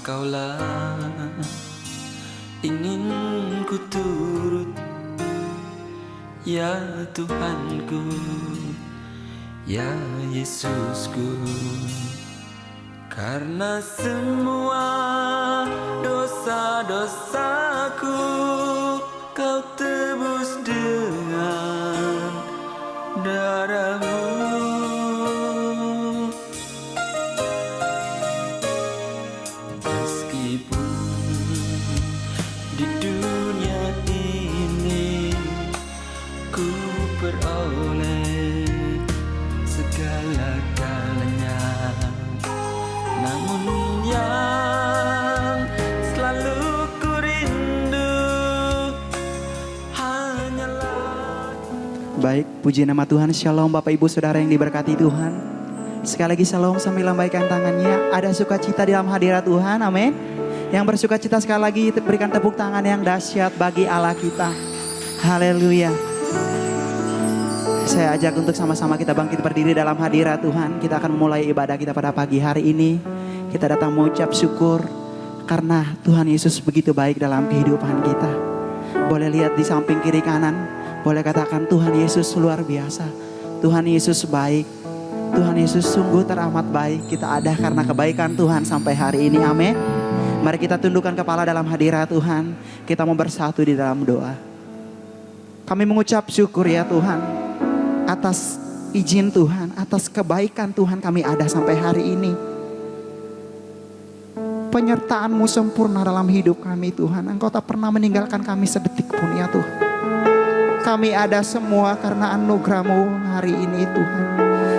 Engkaulah ingin ku turut, ya Tuhanku, ya Yesusku. Karena semua dosa-dosaku Kau tebus dengan darah-Mu. Meskipun di dunia ini ku peroleh segala-galanya, namun yang selalu ku rindu hanyalah. Baik, puji nama Tuhan. Shalom Bapak Ibu Saudara yang diberkati Tuhan. Sekali lagi shalom sambil lambaikan tangannya. Ada sukacita di dalam hadirat Tuhan, amin. Yang bersukacita sekali lagi berikan tepuk tangan yang dahsyat bagi Allah kita. Haleluya. Saya ajak untuk sama-sama kita bangkit berdiri dalam hadirat Tuhan. Kita akan mulai ibadah kita pada pagi hari ini. Kita datang mengucap syukur karena Tuhan Yesus begitu baik dalam kehidupan kita. Boleh lihat di samping kiri kanan, boleh katakan Tuhan Yesus luar biasa. Tuhan Yesus baik. Tuhan Yesus sungguh teramat baik. Kita ada karena kebaikan Tuhan sampai hari ini, amin. Mari kita tundukkan kepala dalam hadirat Tuhan. Kita mau bersatu di dalam doa. Kami mengucap syukur ya Tuhan, atas izin Tuhan, atas kebaikan Tuhan kami ada sampai hari ini. Penyertaan-Mu sempurna dalam hidup kami Tuhan. Engkau tak pernah meninggalkan kami sedetik pun ya Tuhan. Kami ada semua karena anugerah-Mu hari ini Tuhan.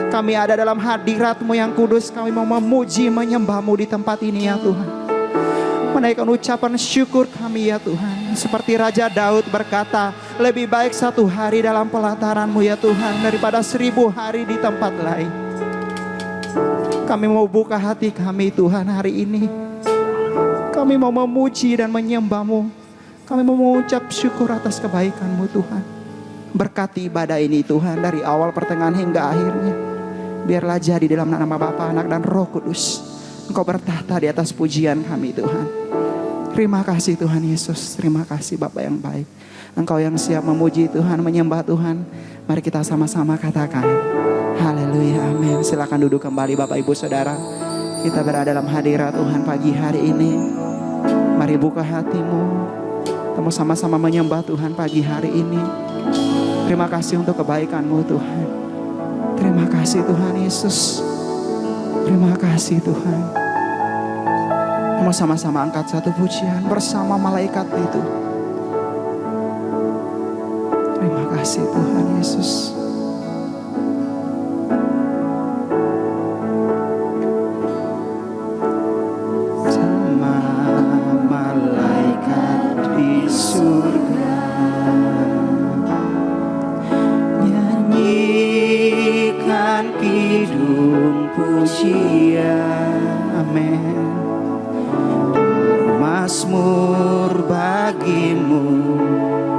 Kami ada dalam hadirat-Mu yang kudus. Kami mau memuji, menyembah-Mu di tempat ini ya Tuhan. Menaikkan ucapan syukur kami ya Tuhan. Seperti Raja Daud berkata, lebih baik 1 hari dalam pelataran-Mu ya Tuhan daripada 1000 hari di tempat lain. Kami mau buka hati kami Tuhan hari ini. Kami mau memuji dan menyembah-Mu. Kami mau mengucap syukur atas kebaikan-Mu Tuhan. Berkati ibadah ini Tuhan dari awal pertengahan hingga akhirnya. Biarlah jadi dalam nama Bapa, Anak dan Roh Kudus. Engkau bertahta di atas pujian kami Tuhan. Terima kasih Tuhan Yesus. Terima kasih Bapa yang baik. Engkau yang siap memuji Tuhan, menyembah Tuhan. Mari kita sama-sama katakan haleluya, amin. Silakan duduk kembali Bapak Ibu Saudara. Kita berada dalam hadirat Tuhan pagi hari ini. Mari buka hatimu. Kita sama-sama menyembah Tuhan pagi hari ini. Terima kasih untuk kebaikan-Mu Tuhan. Terima kasih Tuhan Yesus. Terima kasih Tuhan. Mau sama-sama angkat satu pujian bersama malaikat itu. Terima kasih Tuhan Yesus. Sama malaikat di surga nyanyikan kidung pujian, amin. Mazmur bagimu,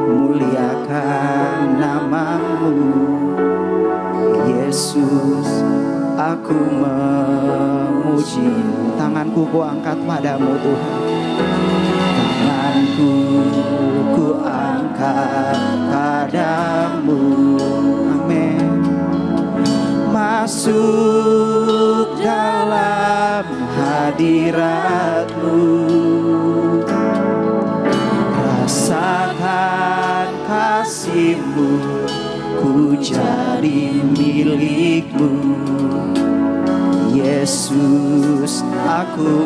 muliakan nama-Mu Yesus. Aku memuji. Tanganku ku angkat padamu Tuhan. Tanganku ku angkat padamu, amin. Masuk dalam hadirat-Mu, rasakan kasih-Mu, ku jadi milik-Mu Yesus. Aku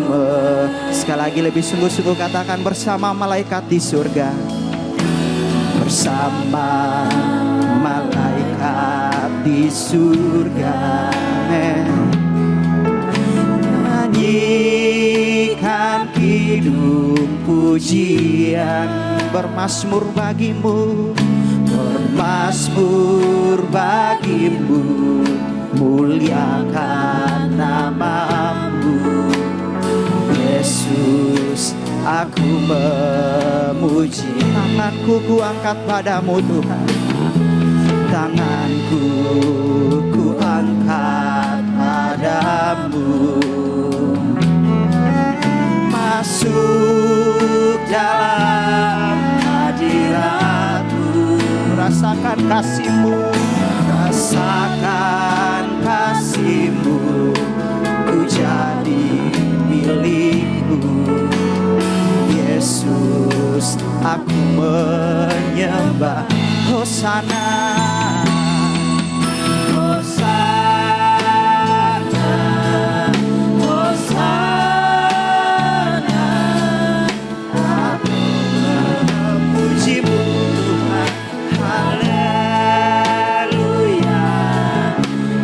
sekali lagi lebih sungguh-sungguh katakan bersama malaikat di surga. Bersama malaikat di surga, amin. Nyanyikan kidung pujian, bermazmur bagimu, Bermasmur bagimu, muliakan namamu. Yesus, aku memuji. Tanganku ku angkat padamu Tuhan. Tanganku ku angkat padamu. Masuk dalam hadirat-Mu, rasakan kasih-Mu, rasakan kasih-Mu, ku jadi milik-Mu. Yesus, aku menyembah. Hosana, Hosana, Hosana. Aku memuji-Mu Tuhan. Haleluya,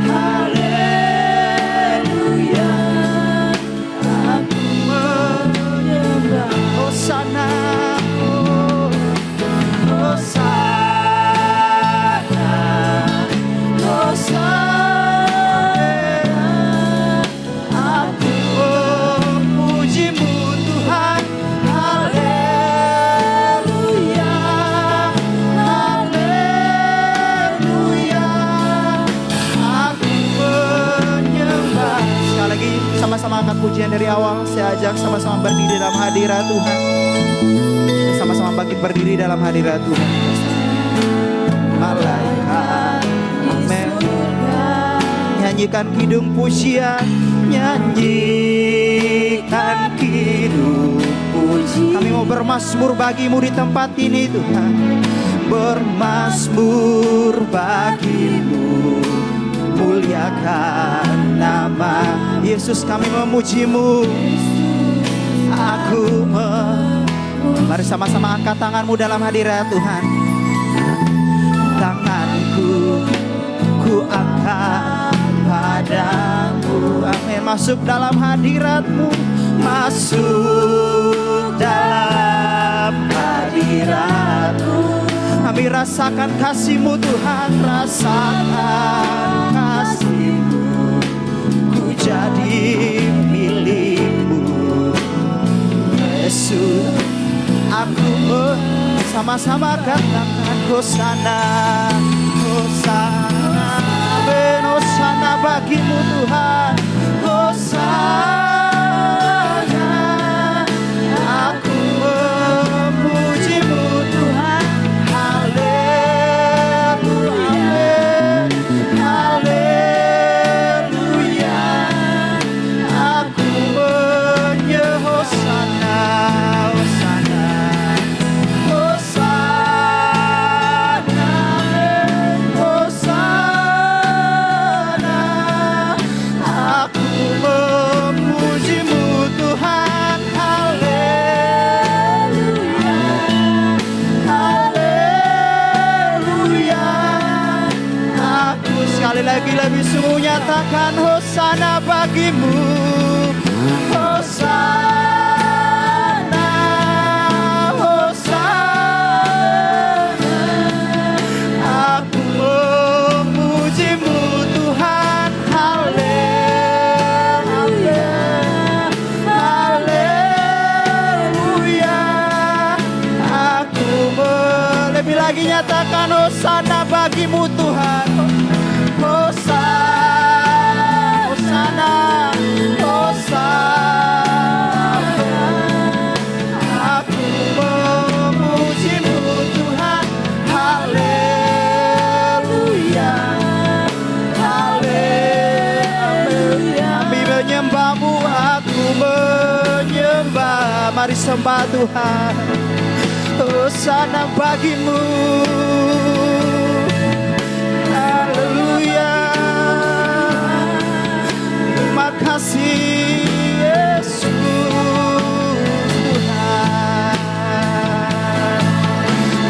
haleluya. Aku menyembah. Hosana, Hosana, Hosana. Aku memuji-Mu Tuhan. Haleluya, haleluya. Aku menyembah. Sekali lagi sama-sama angkat pujian dari awal. Saya ajak sama-sama berdiri dalam hadirat Tuhan. Sama-sama bangkit berdiri dalam hadirat Tuhan. Malaikat, amin. Nyanyikan kidung pujian, nyanyikan kidung pujian. Kami mau bermasmur bagimu di tempat ini Tuhan. Bermasmur bagimu, muliakan nama Yesus. Kami memuji-Mu. Mari sama-sama angkat tanganmu dalam hadirat Tuhan. Tanganku ku angkat padamu. Amin. Masuk dalam hadirat-Mu, masuk dalam hadirat-Mu. Kami rasakan kasih-Mu Tuhan, rasakan kasih-Mu. Ku jadi milik-Mu Yesus. Aku sama-sama katakan Hosana, Hosana, amin. Hosana bagimu Tuhan. Hosana, aku memuji-Mu Tuhan. Haleluya, haleluya. Aku menyembah. Hosana, Hosana, Hosana, Hosana. Aku memuji-Mu Tuhan. Haleluya, haleluya. Aku sekali lagi lebih sungguh nyatakan Hosana bagimu. Hosana, Hosana. Aku memuji-Mu Tuhan. Haleluya, haleluya. Aku lebih lagi nyatakan Hosana bagimu Tuhan. Hosana, Hosana, Hosana. Aku memuji-Mu Tuhan. Haleluya, haleluya. Kami menyembah-Mu, aku menyembah. Mari sembah Tuhan. Hosana bagimu. Haleluya. Terima kasih Yesus Tuhan.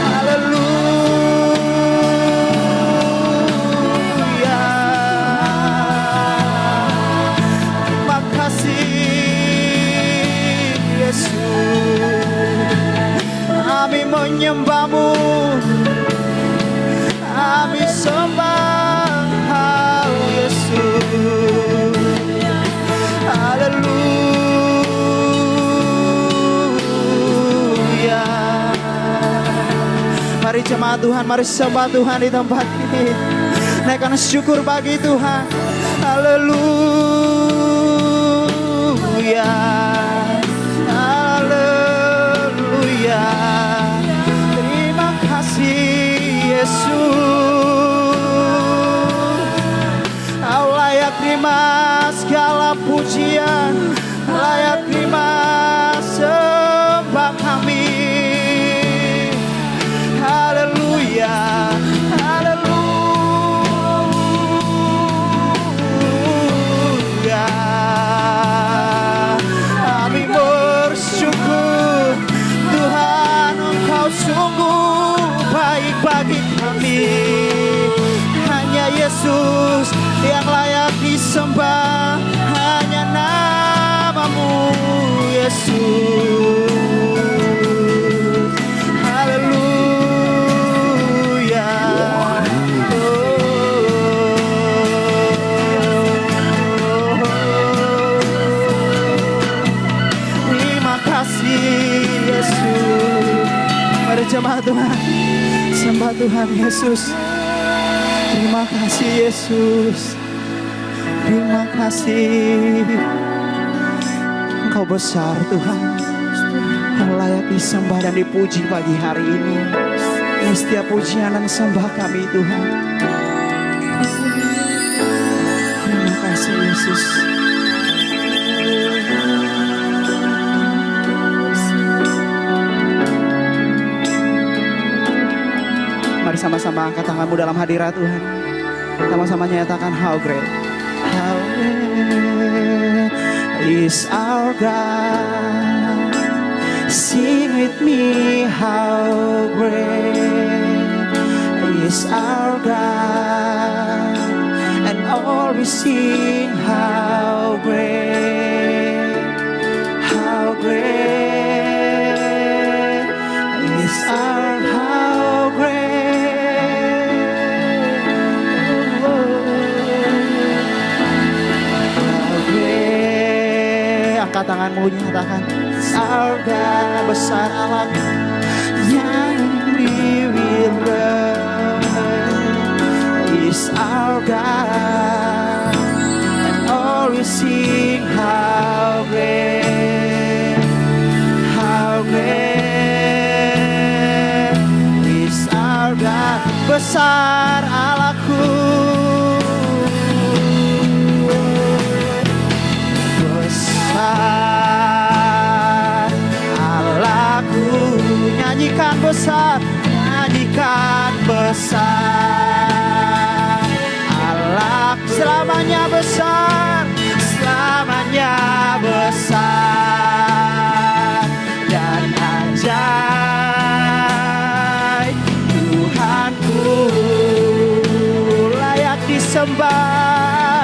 Haleluya. Terima kasih Yesus. Kami menyembah-Mu. kami sembah Yesus. Haleluya. Mari jemaat Tuhan, mari sembah Tuhan di tempat ini. Naikkan syukur bagi Tuhan. Haleluya. Haleluya. Terima kasih Yesus. Kau layak terima segala pujian, layak terima sembah kami. Haleluya. Haleluya. Kami bersyukur Tuhan, Engkau sungguh baik bagi kami. Hanya Yesus yang layak disembah, hanya namamu Yesus. Haleluya. Terima kasih Yesus. Mari jemaat Tuhan, sembah Tuhan Yesus. Terima kasih Yesus. Terima kasih. Engkau besar Tuhan. Engkau layak disembah dan dipuji pagi hari ini. Ini setiap pujian dan sembah kami Tuhan. Terima kasih Yesus. Mari sama-sama angkat tanganmu dalam hadirat Tuhan. Sama-sama nyatakan how great is our God. Sing with me, how great is our God. And all we sing, how great is our how great. Angkat tanganmu, nyatakan surga besar Allah yang we will love is our God, and all we sing how great is our God. Besar Allahku, Allahku, nyanyikan besar, nyanyikan besar. Allah selamanya besar, selamanya besar dan ajaib. Tuhanku layak disembah,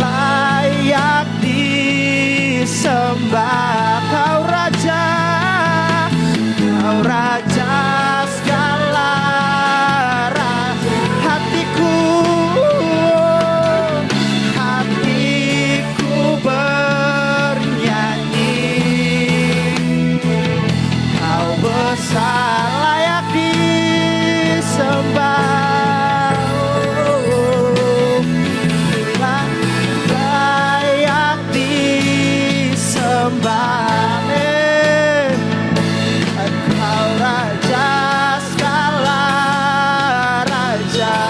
layak disembah. Kau Raja, Kau Raja segala hatiku, hatiku bernyanyi. Kau besar, layak disembah. Layak disembah. Kau Raja segala raja,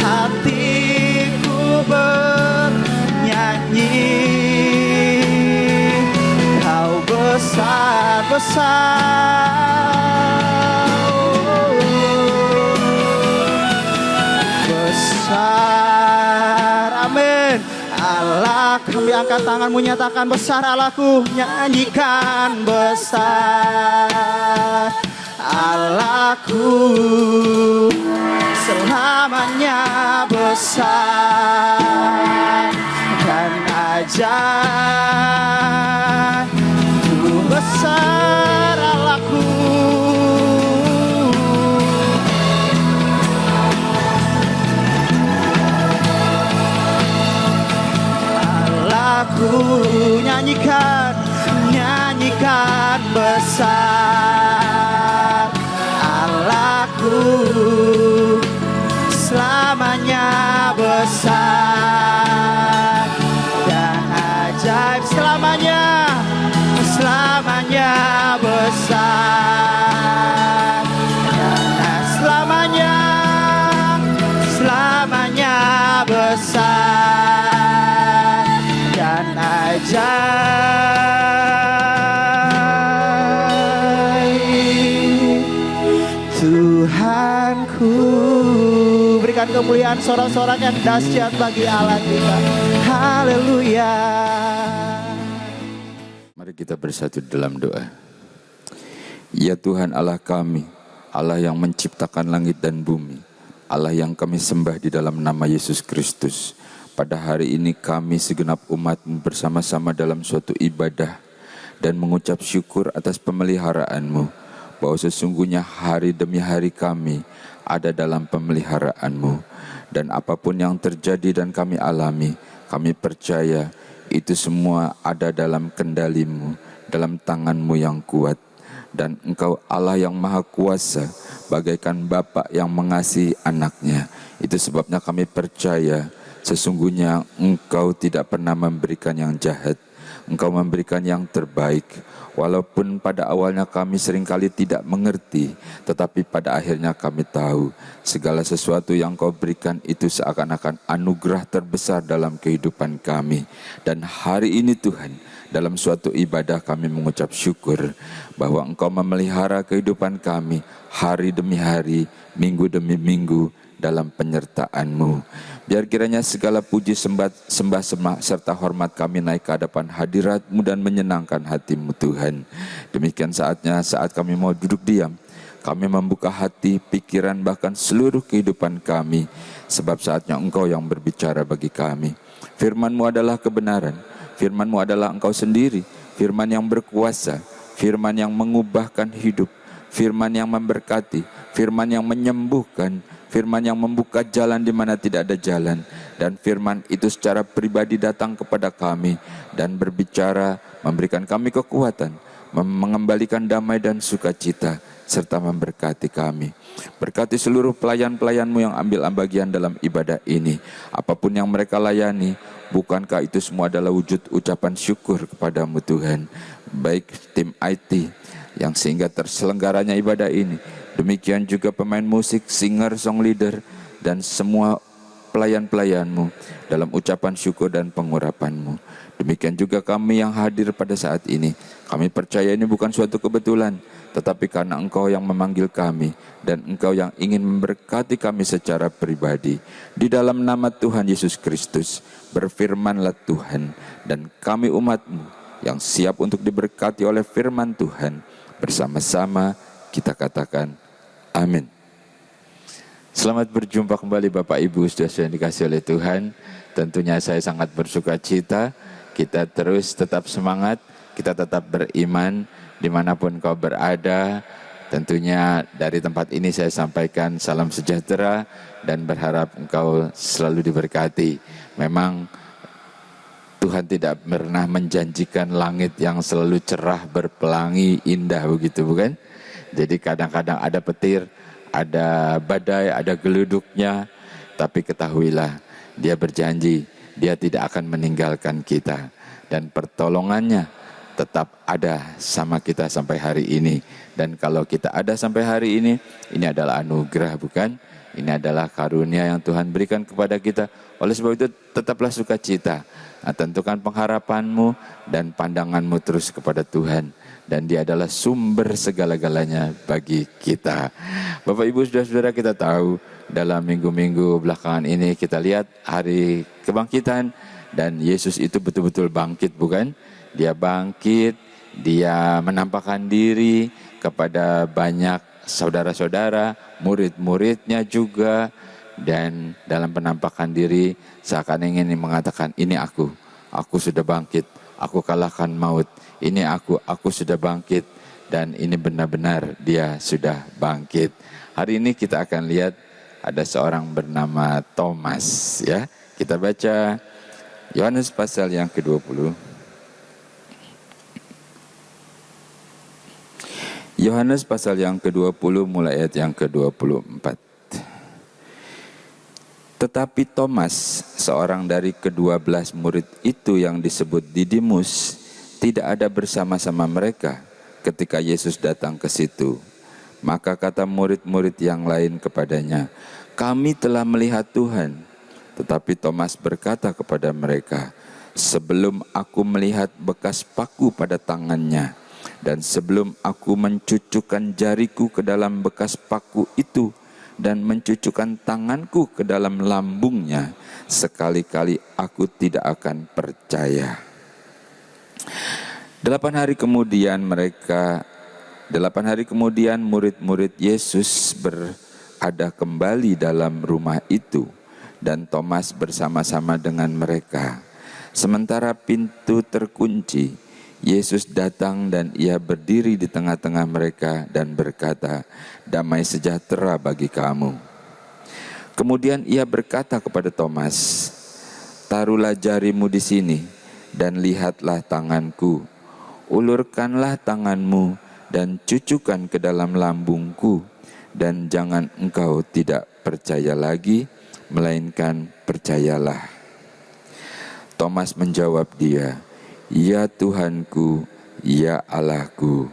hatiku bernyanyi. Kau besar, besar, besar. Amin. Allah, kami angkat tanganmu, nyatakan besar Allahku, nyanyikan besar Allahku, selamanya besar dan ajaib. besar Allahku. Allahku, nyanyikan, nyanyikan besar Allahku, selamanya besar dan ajaib, selamanya, selamanya besar dan selamanya, selamanya besar dan ajaib. Tuhanku, berikan kemuliaan sorak-sorak yang dahsyat bagi Allah kita. Haleluya. Mari kita bersatu dalam doa. Ya Tuhan Allah kami, Allah yang menciptakan langit dan bumi, Allah yang kami sembah di dalam nama Yesus Kristus. Pada hari ini kami segenap umat-Mu bersama-sama dalam suatu ibadah dan mengucap syukur atas pemeliharaan-Mu, bahwa sesungguhnya hari demi hari kami ada dalam pemeliharaan-Mu. Dan apapun yang terjadi dan kami alami, kami percaya itu semua ada dalam kendali-Mu, dalam tangan-Mu yang kuat. Dan Engkau Allah yang Maha Kuasa, bagaikan Bapa yang mengasihi anaknya. Itu sebabnya kami percaya sesungguhnya Engkau tidak pernah memberikan yang jahat, Engkau memberikan yang terbaik. Walaupun pada awalnya kami seringkali tidak mengerti, tetapi pada akhirnya kami tahu segala sesuatu yang Kau berikan itu seakan-akan anugerah terbesar dalam kehidupan kami. Dan hari ini Tuhan, dalam suatu ibadah kami mengucap syukur bahwa Engkau memelihara kehidupan kami hari demi hari, minggu demi minggu dalam penyertaan-Mu. Biar kiranya segala puji sembah serta hormat kami naik ke hadapan hadirat-Mu dan menyenangkan hati-Mu Tuhan. Demikian saatnya saat kami mau duduk diam, kami membuka hati, pikiran, bahkan seluruh kehidupan kami, sebab saatnya Engkau yang berbicara bagi kami. Firman-Mu adalah kebenaran, Firman-Mu adalah Engkau sendiri, firman yang berkuasa, firman yang mengubahkan hidup, firman yang memberkati, firman yang menyembuhkan, firman yang membuka jalan di mana tidak ada jalan. Dan firman itu secara pribadi datang kepada kami dan berbicara, memberikan kami kekuatan, mengembalikan damai dan sukacita, serta memberkati kami. Berkati seluruh pelayan-pelayan-Mu yang ambil bagian dalam ibadah ini. Apapun yang mereka layani, bukankah itu semua adalah wujud ucapan syukur kepada-Mu Tuhan. Baik tim IT yang sehingga terselenggaranya ibadah ini, demikian juga pemain musik, singer, song leader, dan semua pelayan-pelayan-Mu dalam ucapan syukur dan pengurapan-Mu. Demikian juga kami yang hadir pada saat ini. Kami percaya ini bukan suatu kebetulan, tetapi karena Engkau yang memanggil kami dan Engkau yang ingin memberkati kami secara pribadi. Di dalam nama Tuhan Yesus Kristus, berfirmanlah Tuhan, dan kami umat-Mu yang siap untuk diberkati oleh firman Tuhan, bersama-sama kita katakan amin. Selamat berjumpa kembali Bapak Ibu saudara yang dikasihi oleh Tuhan. Tentunya saya sangat bersuka cita. Kita terus tetap semangat, kita tetap beriman dimanapun kau berada. Tentunya dari tempat ini saya sampaikan salam sejahtera dan berharap engkau selalu diberkati. Memang Tuhan tidak pernah menjanjikan langit yang selalu cerah, berpelangi, indah begitu, bukan? Jadi kadang-kadang ada petir, ada badai, ada geluduknya, tapi ketahuilah Dia berjanji, Dia tidak akan meninggalkan kita, dan pertolongannya tetap ada sama kita sampai hari ini. Dan kalau kita ada sampai hari ini adalah anugerah, bukan? Ini adalah karunia yang Tuhan berikan kepada kita. Oleh sebab itu tetaplah sukacita. Nah, tentukan pengharapanmu dan pandanganmu terus kepada Tuhan. Dan Dia adalah sumber segala-galanya bagi kita. Bapak Ibu saudara-saudara, kita tahu dalam minggu-minggu belakangan ini kita lihat hari kebangkitan. Dan Yesus itu betul-betul bangkit, bukan? Dia bangkit, Dia menampakkan diri kepada banyak saudara-saudara, murid-muridnya juga. Dan dalam penampakan diri seakan ingin mengatakan, ini aku sudah bangkit, aku kalahkan maut. Ini aku sudah bangkit. Dan ini benar-benar dia sudah bangkit. Hari ini kita akan lihat ada seorang bernama Thomas, ya. Kita baca Yohanes pasal yang ke-20. Yohanes pasal yang ke-20 mulai ayat yang ke-24. Tetapi Thomas, seorang dari ke-12 murid itu yang disebut Didimus, tidak ada bersama-sama mereka ketika Yesus datang ke situ. Maka kata murid-murid yang lain kepadanya, "Kami telah melihat Tuhan." Tetapi Thomas berkata kepada mereka, "Sebelum aku melihat bekas paku pada tangannya, dan sebelum aku mencucukkan jariku ke dalam bekas paku itu, dan mencucukkan tanganku ke dalam lambungnya, sekali-kali aku tidak akan percaya." 8 hari kemudian murid-murid Yesus berada kembali dalam rumah itu, dan Thomas bersama-sama dengan mereka. Sementara pintu terkunci, Yesus datang dan ia berdiri di tengah-tengah mereka dan berkata, "Damai sejahtera bagi kamu." Kemudian ia berkata kepada Thomas, "Taruhlah jarimu di sini dan lihatlah tanganku. Ulurkanlah tanganmu dan cucukkan ke dalam lambungku, dan jangan engkau tidak percaya lagi, melainkan percayalah." Thomas menjawab dia, "Ya Tuhanku, ya Allahku."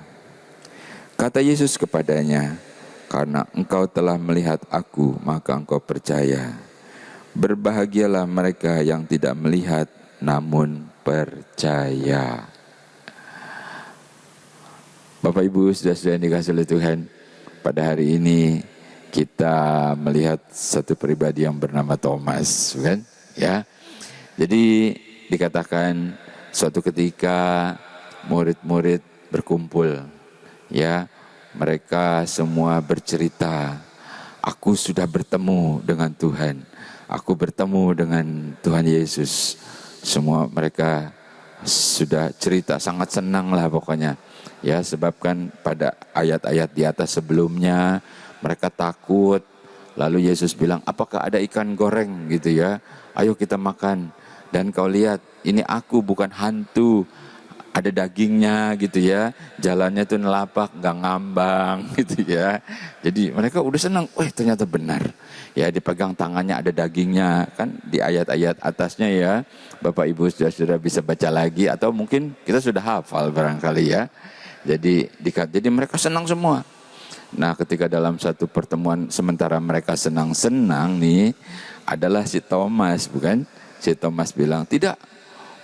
Kata Yesus kepadanya, "Karena engkau telah melihat aku, maka engkau percaya. Berbahagialah mereka yang tidak melihat, namun percaya." Bapak Ibu, saudara-saudara yang dikasihi oleh Tuhan, pada hari ini kita melihat satu pribadi yang bernama Thomas, kan? Ya. Jadi dikatakan suatu ketika murid-murid berkumpul, ya, mereka semua bercerita, "Aku sudah bertemu dengan Tuhan, aku bertemu dengan Tuhan Yesus." Semua mereka sudah cerita, sangat senang lah pokoknya. Ya, sebabkan pada ayat-ayat di atas sebelumnya mereka takut. Lalu Yesus bilang, "Apakah ada ikan goreng?" gitu ya. "Ayo kita makan. Dan kau lihat, ini aku bukan hantu. Ada dagingnya," gitu ya. "Jalannya tuh nelapak, gak ngambang," gitu ya. Jadi mereka udah senang. Wah, ternyata benar. Ya, dipegang tangannya ada dagingnya. Kan di ayat-ayat atasnya ya. Bapak Ibu sudah bisa baca lagi. Atau mungkin kita sudah hafal barangkali ya. Jadi mereka senang semua. Nah, ketika dalam satu pertemuan sementara mereka senang-senang nih, adalah si Thomas, bukan? Si Thomas bilang, "Tidak,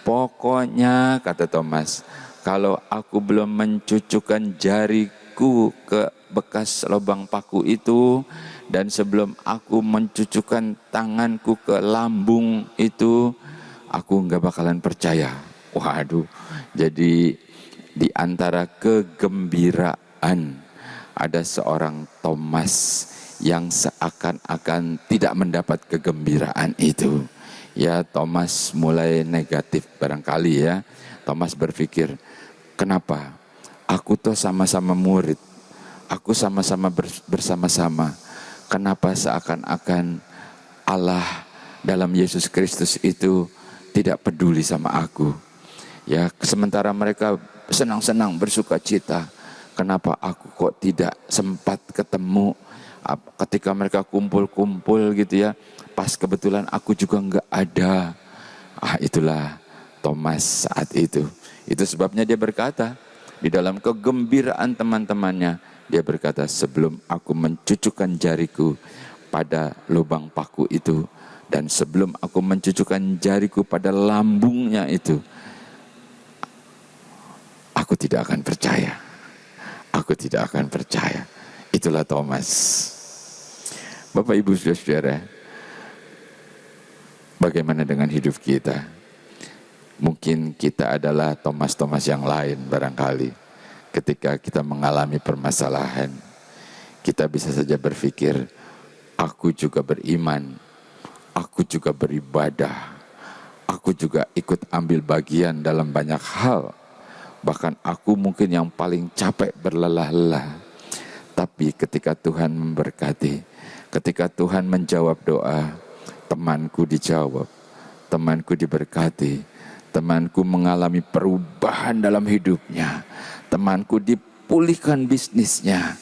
pokoknya," kata Thomas, "kalau aku belum mencucukkan jariku ke bekas lubang paku itu, dan sebelum aku mencucukkan tanganku ke lambung itu, aku nggak bakalan percaya." Waduh, jadi di antara kegembiraan ada seorang Thomas yang seakan-akan tidak mendapat kegembiraan itu. Ya, Thomas mulai negatif barangkali ya. Thomas berpikir, "Kenapa? Aku tuh sama-sama murid. Aku sama-sama bersama-sama. Kenapa seakan-akan Allah dalam Yesus Kristus itu tidak peduli sama aku?" Ya, sementara mereka senang-senang bersuka cita, kenapa aku kok tidak sempat ketemu ketika mereka kumpul-kumpul gitu ya. Pas kebetulan aku juga enggak ada. Itulah Thomas saat itu. Itu sebabnya dia berkata, di dalam kegembiraan teman-temannya, dia berkata, "Sebelum aku mencucukkan jariku pada lubang paku itu, dan sebelum aku mencucukkan jariku pada lambungnya itu, aku tidak akan percaya. Aku tidak akan percaya." Itulah Thomas. Bapak Ibu Saudara, bagaimana dengan hidup kita? Mungkin kita adalah Thomas-Thomas yang lain barangkali. Ketika kita mengalami permasalahan, kita bisa saja berpikir, "Aku juga beriman, aku juga beribadah, aku juga ikut ambil bagian dalam banyak hal. Bahkan aku mungkin yang paling capek berlelah-lelah. Tapi ketika Tuhan memberkati, ketika Tuhan menjawab doa, temanku dijawab, temanku diberkati, temanku mengalami perubahan dalam hidupnya, temanku dipulihkan bisnisnya.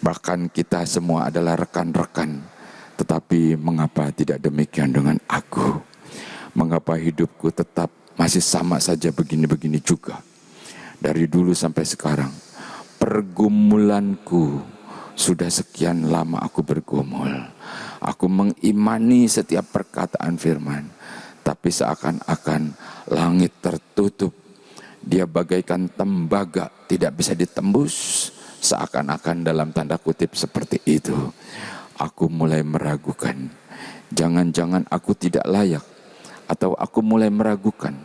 Bahkan kita semua adalah rekan-rekan. Tetapi mengapa tidak demikian dengan aku? Mengapa hidupku tetap masih sama saja begini-begini juga? Dari dulu sampai sekarang, pergumulanku sudah sekian lama aku bergumul. Aku mengimani setiap perkataan firman, tapi seakan-akan langit tertutup. Dia bagaikan tembaga, tidak bisa ditembus. Seakan-akan dalam tanda kutip seperti itu. Aku mulai meragukan, jangan-jangan aku tidak layak. Atau aku mulai meragukan,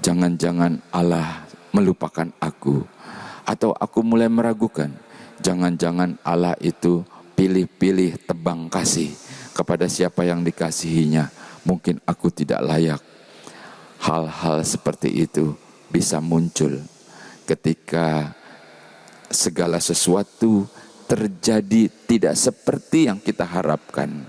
jangan-jangan Allah melupakan aku. Atau aku mulai meragukan, jangan-jangan Allah itu pilih-pilih tebang kasih kepada siapa yang dikasihinya. Mungkin aku tidak layak. Hal-hal seperti itu bisa muncul ketika segala sesuatu terjadi tidak seperti yang kita harapkan.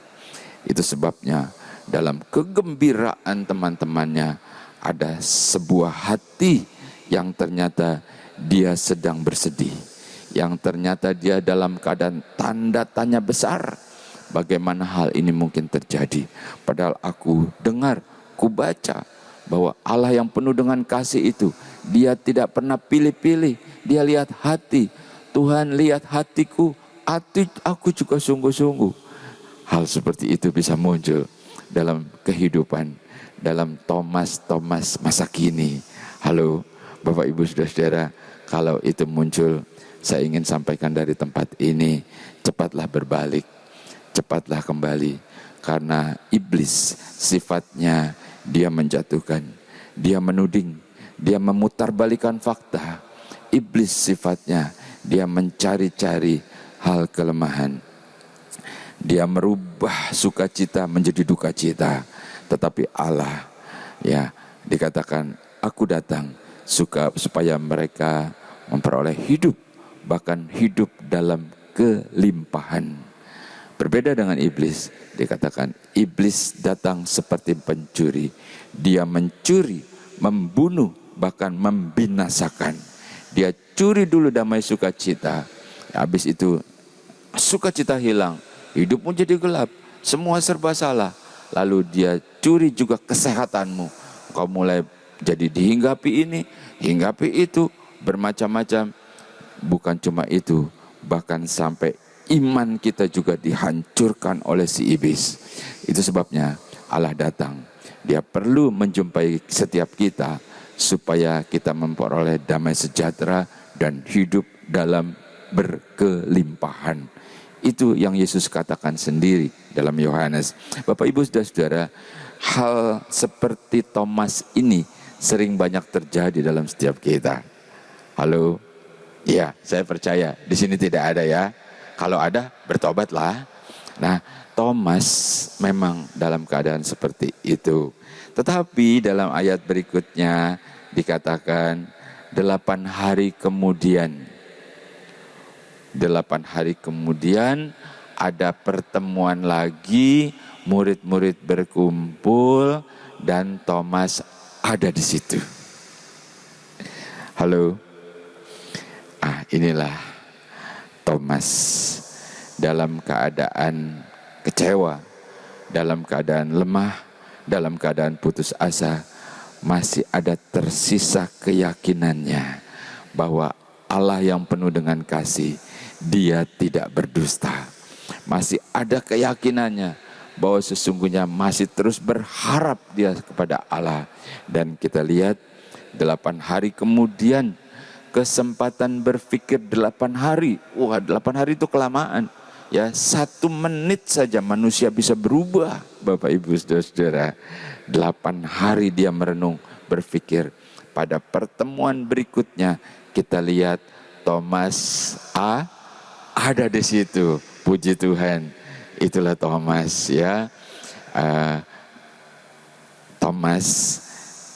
Itu sebabnya dalam kegembiraan teman-temannya ada sebuah hati yang ternyata dia sedang bersedih, yang ternyata dia dalam keadaan tanda tanya besar. Bagaimana hal ini mungkin terjadi? Padahal aku dengar, ku baca bahwa Allah yang penuh dengan kasih itu, dia tidak pernah pilih-pilih. Dia lihat hati. Tuhan lihat hatiku, hati aku juga sungguh-sungguh. Hal seperti itu bisa muncul dalam kehidupan, dalam Thomas masa kini. Halo Bapak Ibu Saudara, kalau itu muncul, saya ingin sampaikan dari tempat ini, cepatlah berbalik, cepatlah kembali. Karena iblis sifatnya dia menjatuhkan, dia menuding, dia memutarbalikkan fakta. Iblis sifatnya dia mencari-cari hal kelemahan. Dia merubah sukacita menjadi duka cita. Tetapi Allah, ya, dikatakan aku datang supaya mereka memperoleh hidup, bahkan hidup dalam kelimpahan. Berbeda dengan iblis, dikatakan iblis datang seperti pencuri. Dia mencuri, membunuh, bahkan membinasakan. Dia curi dulu damai sukacita. Habis itu sukacita hilang, hidupmu jadi gelap, semua serba salah. Lalu dia curi juga kesehatanmu. Kau mulai jadi dihinggapi ini, hinggapi itu, bermacam-macam. Bukan cuma itu, bahkan sampai iman kita juga dihancurkan oleh si iblis. Itu sebabnya Allah datang. Dia perlu menjumpai setiap kita supaya kita memperoleh damai sejahtera dan hidup dalam berkelimpahan. Itu yang Yesus katakan sendiri dalam Yohanes. Bapak Ibu Saudara, hal seperti Thomas ini sering banyak terjadi dalam setiap kita. Halo? Iya, saya percaya di sini tidak ada ya. Kalau ada, bertobatlah. Nah, Thomas memang dalam keadaan seperti itu. Tetapi dalam ayat berikutnya dikatakan 8 hari kemudian. 8 hari kemudian ada pertemuan lagi, murid-murid berkumpul dan Thomas ada di situ. Halo? Inilah Thomas dalam keadaan kecewa, dalam keadaan lemah, dalam keadaan putus asa, masih ada tersisa keyakinannya bahwa Allah yang penuh dengan kasih, dia tidak berdusta. Masih ada keyakinannya bahwa sesungguhnya masih terus berharap dia kepada Allah. Dan kita lihat 8 hari kemudian, kesempatan berpikir 8 hari. Wah, 8 hari itu kelamaan. Ya, 1 menit saja manusia bisa berubah. Bapak Ibu Saudara, 8 hari dia merenung, berpikir. Pada pertemuan berikutnya kita lihat Thomas ada di situ. Puji Tuhan. Itulah Thomas ya. Thomas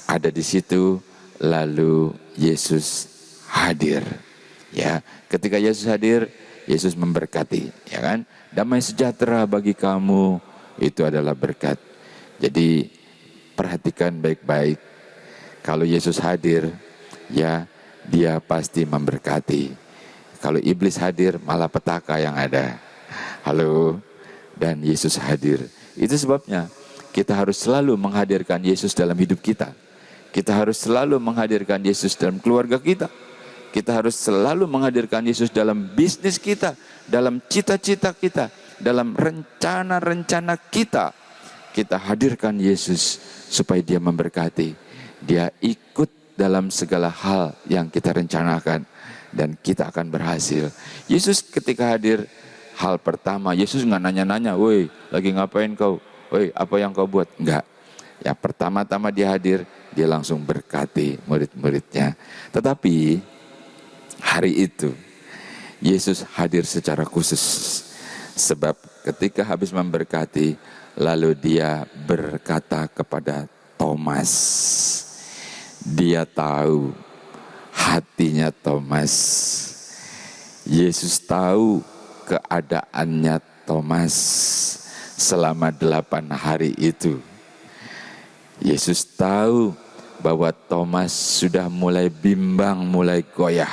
ada di situ, lalu Yesus hadir. Ya, ketika Yesus hadir, Yesus memberkati, ya kan? Damai sejahtera bagi kamu, itu adalah berkat. Jadi perhatikan baik-baik. Kalau Yesus hadir, ya dia pasti memberkati. Kalau iblis hadir, malah petaka yang ada. Halo, dan Yesus hadir. Itu sebabnya kita harus selalu menghadirkan Yesus dalam hidup kita. Kita harus selalu menghadirkan Yesus dalam keluarga kita. Kita harus selalu menghadirkan Yesus dalam bisnis kita, dalam cita-cita kita, dalam rencana-rencana kita. Kita hadirkan Yesus supaya dia memberkati. Dia ikut dalam segala hal yang kita rencanakan dan kita akan berhasil. Yesus ketika hadir, hal pertama, Yesus nggak nanya-nanya, woi lagi ngapain kau? Woi apa yang kau buat? Enggak. Ya pertama-tama dia hadir, dia langsung berkati murid-muridnya. Tetapi hari itu Yesus hadir secara khusus. Sebab ketika habis memberkati, lalu dia berkata kepada Thomas. Dia tahu hatinya Thomas. Yesus tahu keadaannya Thomas selama 8 hari itu. Yesus tahu bahwa Thomas sudah mulai bimbang, mulai goyah.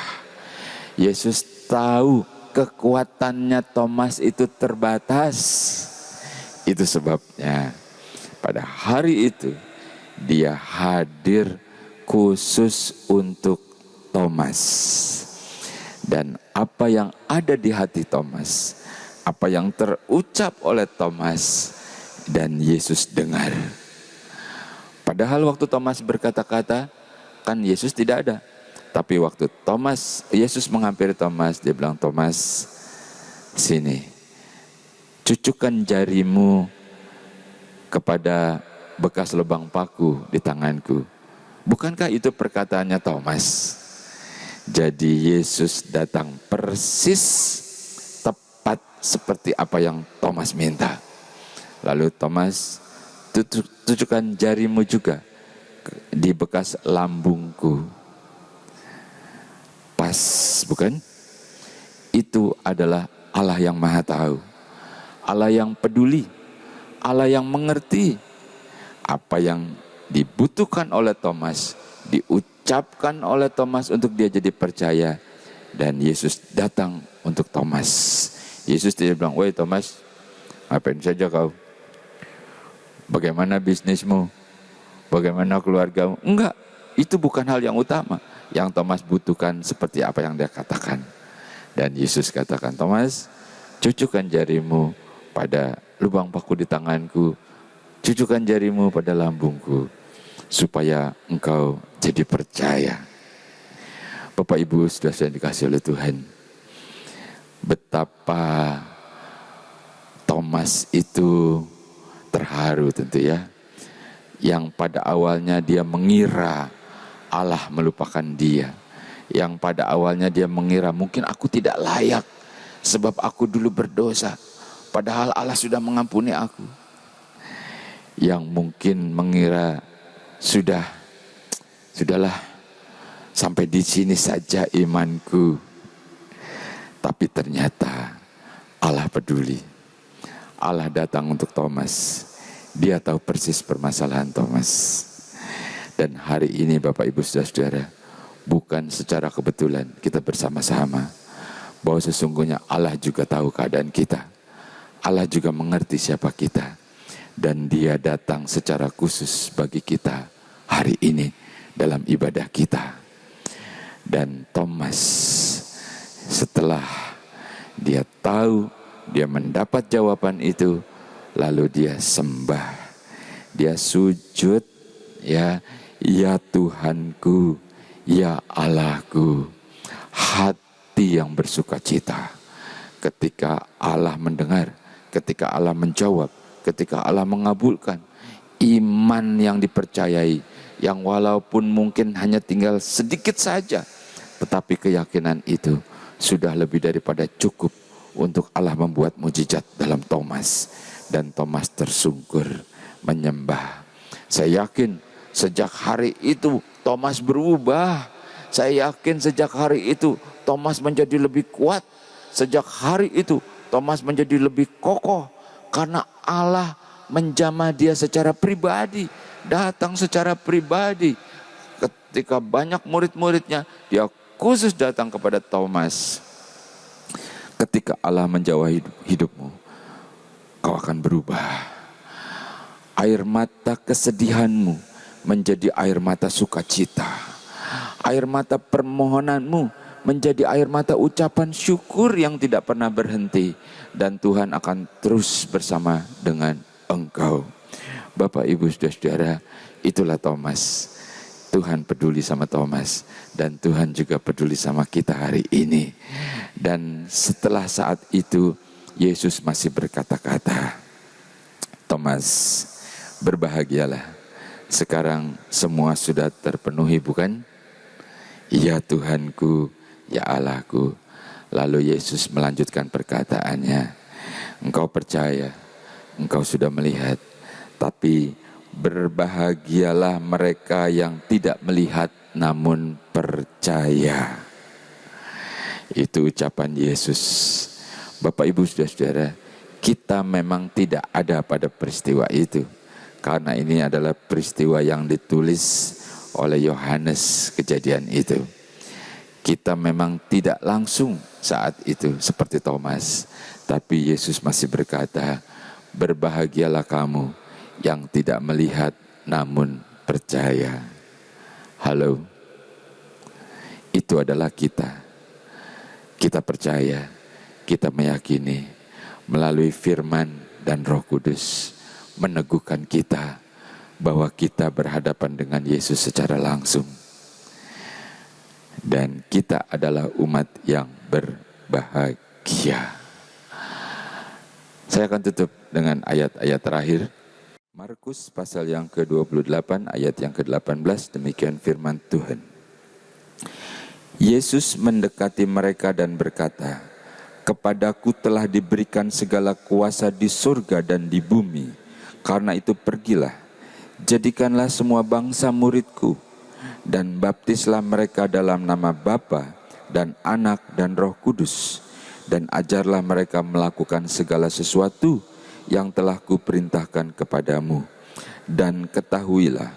Yesus tahu kekuatannya Thomas itu terbatas. Itu sebabnya pada hari itu dia hadir khusus untuk Thomas. Dan apa yang ada di hati Thomas, apa yang terucap oleh Thomas, dan Yesus dengar. Padahal waktu Thomas berkata-kata, kan Yesus tidak ada. Tapi waktu Yesus menghampiri Thomas, dia bilang, Thomas, sini, cucukkan jarimu kepada bekas lubang paku di tanganku. Bukankah itu perkataannya Thomas? Jadi Yesus datang persis tepat seperti apa yang Thomas minta. Lalu Thomas, tujukan jarimu juga di bekas lambungku. Pas, bukan? Itu adalah Allah yang Maha Tahu, Allah yang peduli, Allah yang mengerti. Apa yang dibutuhkan oleh Thomas, diucapkan oleh Thomas untuk dia jadi percaya. Dan Yesus datang untuk Thomas. Yesus tidak bilang, woi Thomas, ngapain saja kau? Bagaimana bisnismu? Bagaimana keluargamu? Enggak, itu bukan hal yang utama. Yang Thomas butuhkan seperti apa yang dia katakan. Dan Yesus katakan, Thomas, cucukkan jarimu pada lubang paku di tanganku, cucukkan jarimu pada lambungku, supaya engkau jadi percaya. Bapak Ibu sudah saya dikasih oleh Tuhan, betapa Thomas itu terharu tentu ya. Yang pada awalnya dia mengira Allah melupakan dia. Yang pada awalnya dia mengira mungkin aku tidak layak sebab aku dulu berdosa. Padahal Allah sudah mengampuni aku. Yang mungkin mengira sudahlah sampai di sini saja imanku. Tapi ternyata Allah peduli. Allah datang untuk Thomas. Dia tahu persis permasalahan Thomas. Dan hari ini Bapak Ibu Saudara, bukan secara kebetulan kita bersama-sama, bahwa sesungguhnya Allah juga tahu keadaan kita. Allah juga mengerti siapa kita. Dan dia datang secara khusus bagi kita hari ini dalam ibadah kita. Dan Thomas setelah dia tahu, dia mendapat jawaban itu, lalu dia sembah, dia sujud, ya Tuhanku, ya Allahku. Hati yang bersuka cita ketika Allah mendengar, ketika Allah menjawab, ketika Allah mengabulkan. Iman yang dipercayai, yang walaupun mungkin hanya tinggal sedikit saja, tetapi keyakinan itu sudah lebih daripada cukup untuk Allah membuat mujizat dalam Thomas. Dan Thomas tersungkur menyembah. Saya yakin sejak hari itu Thomas berubah. Saya yakin sejak hari itu Thomas menjadi lebih kuat. Sejak hari itu Thomas menjadi lebih kokoh. Karena Allah menjamah dia secara pribadi. Datang secara pribadi. Ketika banyak murid-muridnya, dia khusus datang kepada Thomas. Ketika Allah menjawab hidupmu, kau akan berubah. Air mata kesedihanmu menjadi air mata sukacita. Air mata permohonanmu menjadi air mata ucapan syukur yang tidak pernah berhenti. Dan Tuhan akan terus bersama dengan engkau. Bapak, Ibu, Saudara-saudara, itulah Thomas. Tuhan peduli sama Thomas. Dan Tuhan juga peduli sama kita hari ini. Dan setelah saat itu, Yesus masih berkata-kata, Thomas, berbahagialah. Sekarang semua sudah terpenuhi, bukan? Ya Tuhanku, ya Allahku. Lalu Yesus melanjutkan perkataannya. Engkau percaya, engkau sudah melihat. Tapi berbahagialah mereka yang tidak melihat namun percaya. Itu ucapan Yesus. Bapak, Ibu, Saudara-saudara, kita memang tidak ada pada peristiwa itu. Karena ini adalah peristiwa yang ditulis oleh Yohanes, kejadian itu. Kita memang tidak langsung saat itu seperti Thomas. Tapi Yesus masih berkata, berbahagialah kamu yang tidak melihat namun percaya. Halo, itu adalah kita. Kita percaya, kita meyakini melalui firman dan Roh Kudus meneguhkan kita bahwa kita berhadapan dengan Yesus secara langsung. Dan kita adalah umat yang berbahagia. Saya akan tutup dengan ayat-ayat terakhir. Markus pasal yang ke-28 ayat yang ke-18, demikian firman Tuhan. Yesus mendekati mereka dan berkata, kepadaku telah diberikan segala kuasa di surga dan di bumi. Karena itu pergilah, jadikanlah semua bangsa muridku, dan baptislah mereka dalam nama Bapa dan Anak dan Roh Kudus, dan ajarlah mereka melakukan segala sesuatu yang telah kuperintahkan kepadamu. Dan ketahuilah,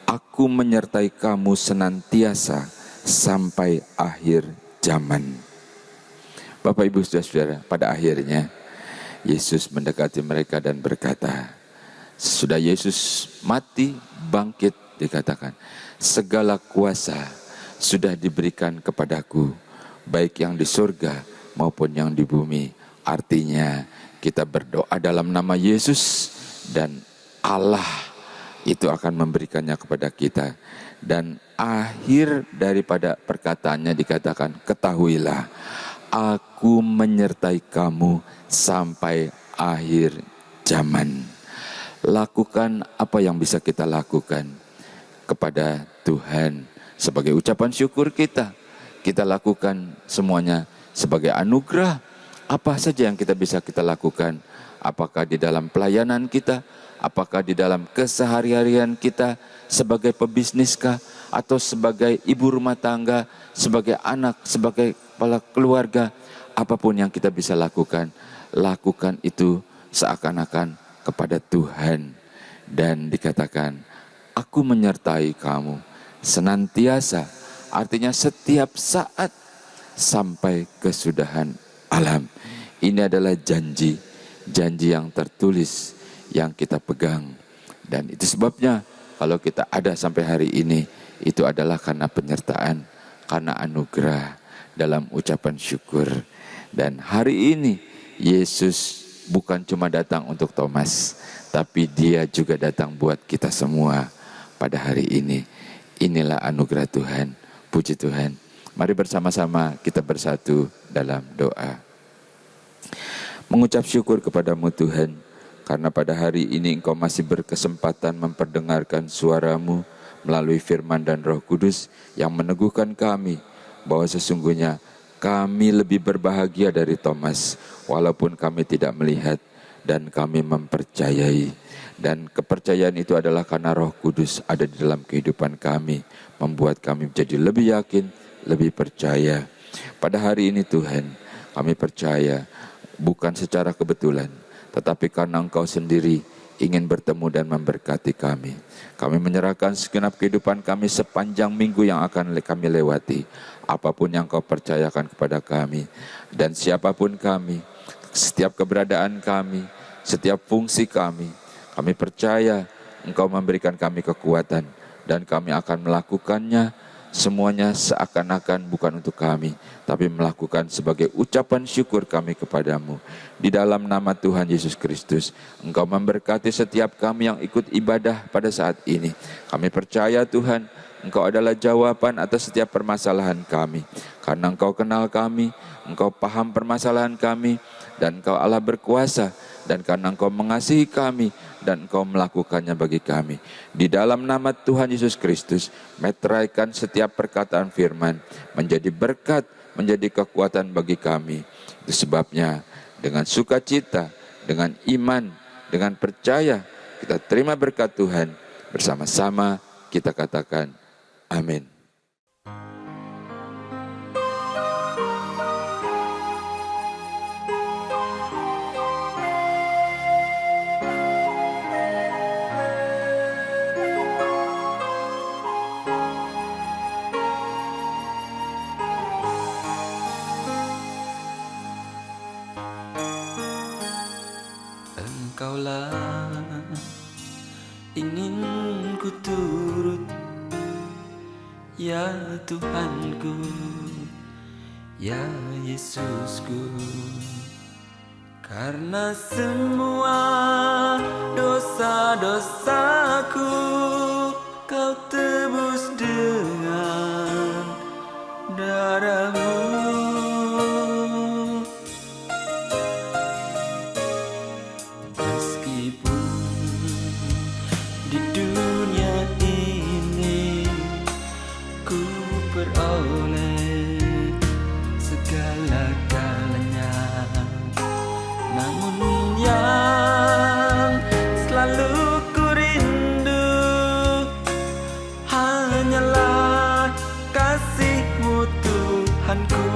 aku menyertai kamu senantiasa sampai akhir zaman. Bapak, Ibu, Saudara-saudara, pada akhirnya Yesus mendekati mereka dan berkata, sesudah Yesus mati, bangkit, dikatakan, segala kuasa sudah diberikan kepadaku, baik yang di surga maupun yang di bumi. Artinya kita berdoa dalam nama Yesus dan Allah itu akan memberikannya kepada kita. Dan akhir daripada perkataannya dikatakan, ketahuilah, aku menyertai kamu sampai akhir zaman. Lakukan apa yang bisa kita lakukan kepada Tuhan sebagai ucapan syukur kita. Kita lakukan semuanya sebagai anugerah. Apa saja yang kita bisa kita lakukan, apakah di dalam pelayanan kita, apakah di dalam keseharian kita sebagai pebisniskah, atau sebagai ibu rumah tangga, sebagai anak, sebagai kepala keluarga, apapun yang kita bisa lakukan, lakukan itu seakan-akan kepada Tuhan. Dan dikatakan, aku menyertai kamu senantiasa, artinya setiap saat sampai kesudahan alam. Ini adalah janji yang tertulis yang kita pegang. Dan itu sebabnya kalau kita ada sampai hari ini, itu adalah karena penyertaan, karena anugerah dalam ucapan syukur. Dan hari ini Yesus bukan cuma datang untuk Thomas, tapi dia juga datang buat kita semua pada hari ini. Inilah anugerah Tuhan. Puji Tuhan. Mari bersama-sama kita bersatu dalam doa. Mengucap syukur kepadamu Tuhan, karena pada hari ini Engkau masih berkesempatan memperdengarkan suaramu melalui firman dan Roh Kudus yang meneguhkan kami bahwa sesungguhnya kami lebih berbahagia dari Thomas, walaupun kami tidak melihat dan kami mempercayai. Dan kepercayaan itu adalah karena Roh Kudus ada di dalam kehidupan kami, membuat kami menjadi lebih yakin, lebih percaya. Pada hari ini Tuhan, kami percaya bukan secara kebetulan, tetapi karena Engkau sendiri ingin bertemu dan memberkati kami. Kami menyerahkan segenap kehidupan kami sepanjang minggu yang akan kami lewati. Apapun yang Kau percayakan kepada kami, dan siapapun kami, setiap keberadaan kami, setiap fungsi kami percaya Engkau memberikan kami kekuatan, dan kami akan melakukannya semuanya seakan-akan bukan untuk kami, tapi melakukan sebagai ucapan syukur kami kepadamu. Di dalam nama Tuhan Yesus Kristus, Engkau memberkati setiap kami yang ikut ibadah pada saat ini. Kami percaya Tuhan, Engkau adalah jawaban atas setiap permasalahan kami. Karena Engkau kenal kami, Engkau paham permasalahan kami, dan Engkau Allah berkuasa. Dan karena Engkau mengasihi kami, dan Engkau melakukannya bagi kami. Di dalam nama Tuhan Yesus Kristus, meteraikan setiap perkataan firman menjadi berkat, menjadi kekuatan bagi kami. Itu sebabnya dengan sukacita, dengan iman, dengan percaya, kita terima berkat Tuhan. Bersama-sama kita katakan amin. Engkaulah ingin ku turut, ya Tuhanku, ya Yesusku. Karena semua dosa-dosaku Kau tebus dengan darah-Mu. Di dunia ini ku peroleh segala-galanya, namun yang selalu ku rindu hanyalah kasih-Mu Tuhanku.